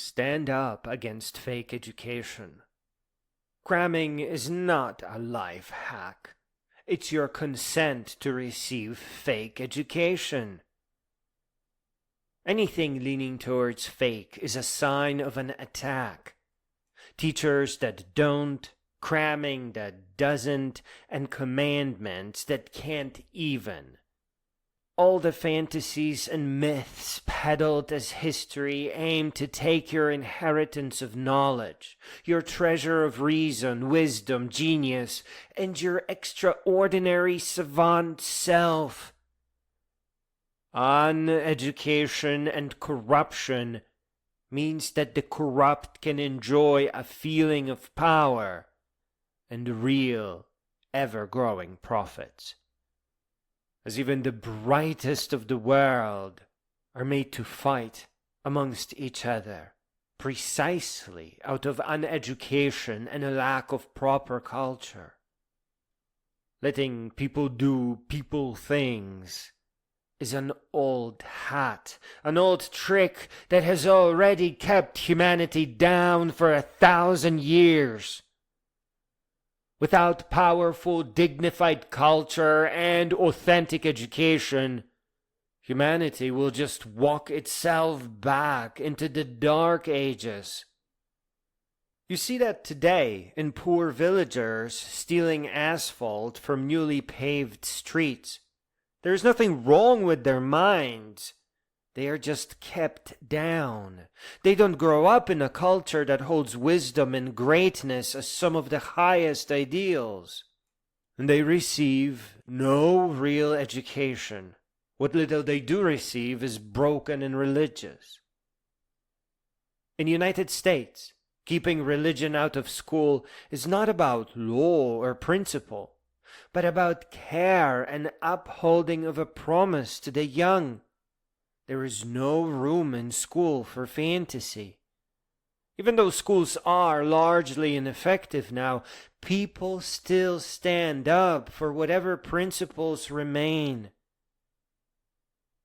Stand up against fake education. Cramming is not a life hack. It's your consent to receive fake education. Anything leaning towards fake is a sign of an attack. Teachers that don't, cramming that doesn't, and commandments that can't even. All the fantasies and myths peddled as history aim to take your inheritance of knowledge, your treasure of reason, wisdom, genius, and your extraordinary savant self. Uneducation and corruption means that the corrupt can enjoy a feeling of power and real, ever-growing profits. As even the brightest of the world are made to fight amongst each other, precisely out of uneducation and a lack of proper culture. Letting people do people things is an old hat, an old trick that has already kept humanity down for 1,000 years. Without powerful, dignified culture and authentic education, humanity will just walk itself back into the dark ages. You see that today in poor villagers stealing asphalt from newly paved streets. There is nothing wrong with their minds. They are just kept down. They don't grow up in a culture that holds wisdom and greatness as some of the highest ideals. And they receive no real education. What little they do receive is broken and religious. In the United States, keeping religion out of school is not about law or principle, but about care and upholding of a promise to the young. There is no room in school for fantasy. Even though schools are largely ineffective now, people still stand up for whatever principles remain.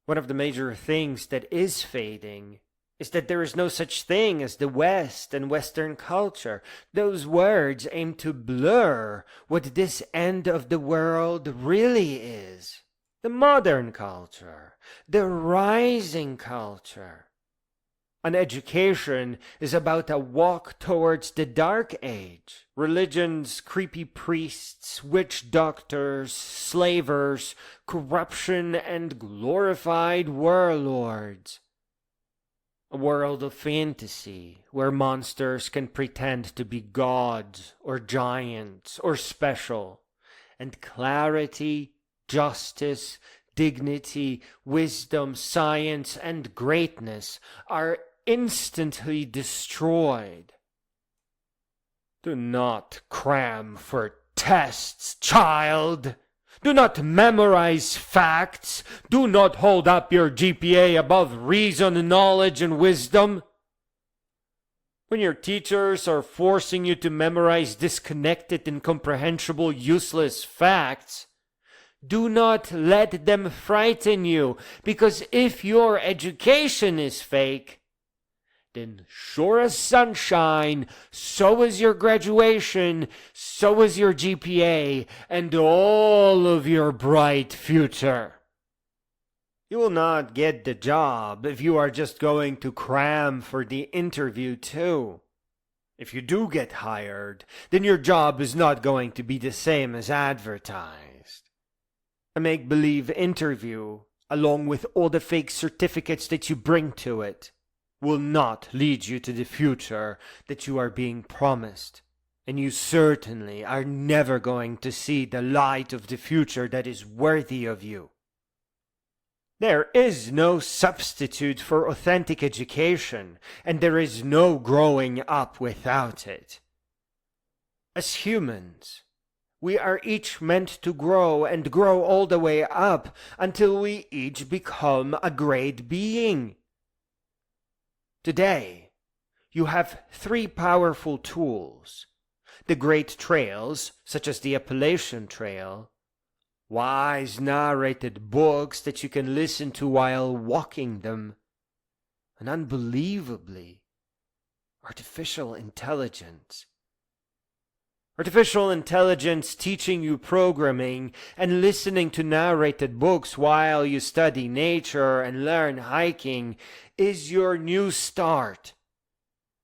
One of the major things that is fading is that there is no such thing as the West and Western culture. Those words aim to blur what this end of the world really is. The modern culture, the rising culture. An education is about a walk towards the dark age. Religion's creepy priests, witch doctors, slavers, corruption, and glorified warlords. A world of fantasy where monsters can pretend to be gods or giants or special, and clarity, justice, dignity, wisdom, science, and greatness are instantly destroyed. Do not cram for tests, child. Do not memorize facts. Do not hold up your GPA above reason, knowledge, and wisdom. When your teachers are forcing you to memorize disconnected, incomprehensible, useless facts, do not let them frighten you, because if your education is fake, then sure as sunshine, so is your graduation, so is your GPA, and all of your bright future. You will not get the job if you are just going to cram for the interview too. If you do get hired, then your job is not going to be the same as advertised. A make-believe interview, along with all the fake certificates that you bring to it, will not lead you to the future that you are being promised. And you certainly are never going to see the light of the future that is worthy of you. There is no substitute for authentic education, and there is no growing up without it. As humans, we are each meant to grow and grow all the way up until we each become a great being. Today, you have 3 powerful tools. The great trails, such as the Appalachian Trail, wise narrated books that you can listen to while walking them, and unbelievably, artificial intelligence. Artificial intelligence teaching you programming and listening to narrated books while you study nature and learn hiking is your new start.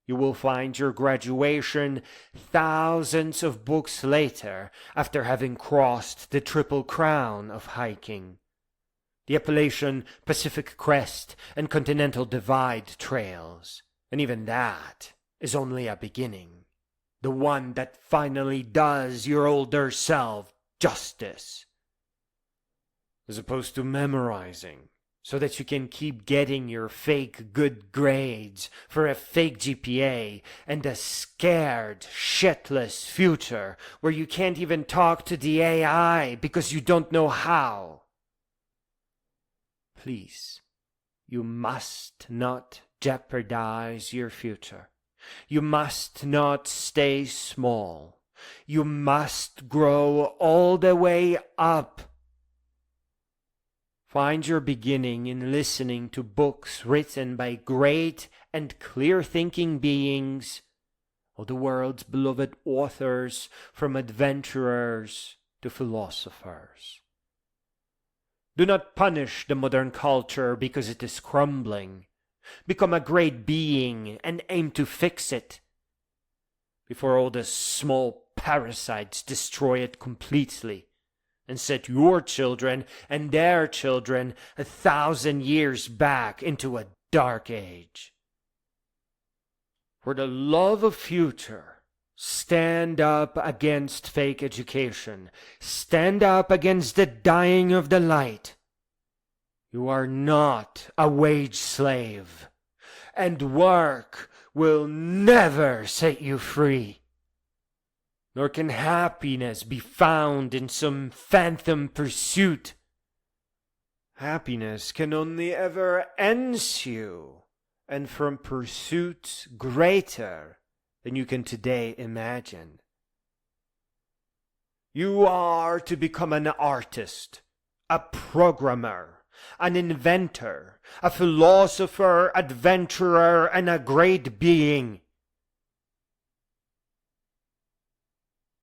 You will find your graduation thousands of books later after having crossed the Triple Crown of hiking. The Appalachian, Pacific Crest, and Continental Divide trails. And even that is only a beginning. The one that finally does your older self justice. As opposed to memorizing, so that you can keep getting your fake good grades for a fake GPA and a scared, shitless future where you can't even talk to the AI because you don't know how. Please, you must not jeopardize your future. You must not stay small. You must grow all the way up. Find your beginning in listening to books written by great and clear-thinking beings, all the world's beloved authors, from adventurers to philosophers. Do not punish the modern culture because it is crumbling. Become a great being and aim to fix it before all the small parasites destroy it completely and set your children and their children 1,000 years back into a dark age. For the love of future, stand up against fake education. Stand up against the dying of the light. You are not a wage slave, and work will never set you free. Nor can happiness be found in some phantom pursuit. Happiness can only ever ensue, and from pursuits greater than you can today imagine. You are to become an artist, a programmer, an inventor, a philosopher, adventurer, and a great being.